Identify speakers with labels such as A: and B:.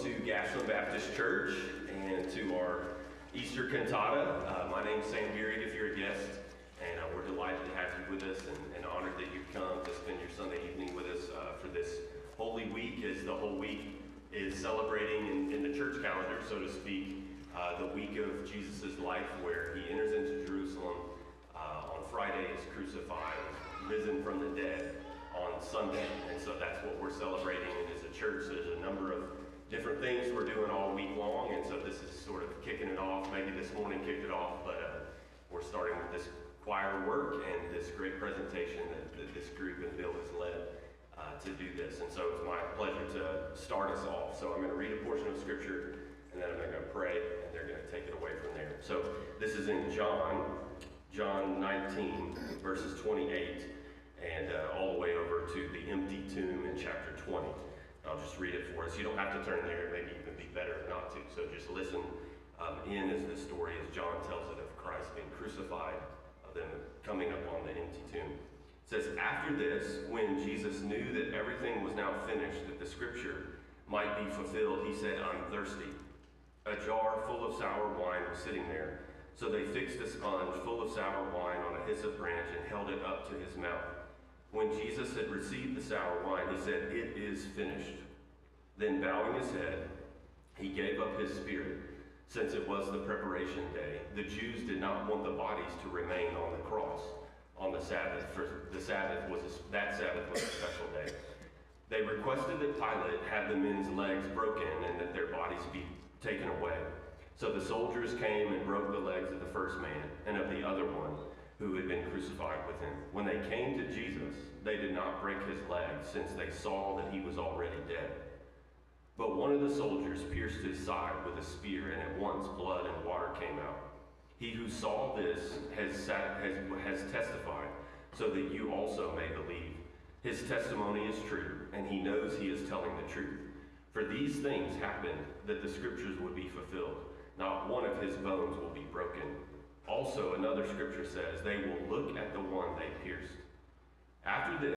A: to Gashland Baptist Church and to our Easter cantata. My name's Sam Gearig if you're a guest, and we're delighted to have you with us and honored that you've come to spend your Sunday evening with us for this Holy Week, as the whole week is celebrating in the church calendar, so to speak, the week of Jesus' life where he enters into Jerusalem on Friday, is crucified, is risen from the dead on Sunday. And so that's what we're celebrating. And as a church, there's a number of different things we're doing all week long. And so this is sort of kicking it off. Maybe this morning kicked it off, but we're starting with this choir work and this great presentation that this group and Bill has led to do this. And so it's my pleasure to start us off. So I'm going to read a portion of scripture, and then I'm going to pray, and they're going to take it away from there. So this is in John 19, verses 28, and all the way over to the empty tomb in chapter 20. I'll just read it for us. You don't have to turn there. Maybe even be better not to. So just listen in as the story, as John tells it, of Christ being crucified, of them coming up on the empty tomb. It says, "After this, when Jesus knew that everything was now finished, that the scripture might be fulfilled, he said, 'I'm thirsty.' A jar full of sour wine was sitting there. So they fixed a sponge full of sour wine on a hyssop branch and held it up to his mouth. When Jesus had received the sour wine, he said, 'It is finished.' Then bowing his head, he gave up his spirit. Since it was the preparation day, the Jews did not want the bodies to remain on the cross on the Sabbath, for that Sabbath was a special day. They requested that Pilate have the men's legs broken and that their bodies be taken away. So the soldiers came and broke the legs of the first man and of the other one who had been crucified with him. When they came to Jesus, they did not break his legs, since they saw that he was already dead. But one of the soldiers pierced his side with a spear, and at once blood and water came out. He who saw this has testified, so that you also may believe. His testimony is true, and he knows he is telling the truth. For these things happened that the scriptures would be fulfilled. Not one of his bones will be broken. Also, another scripture says, they will look at the one they pierced. After this,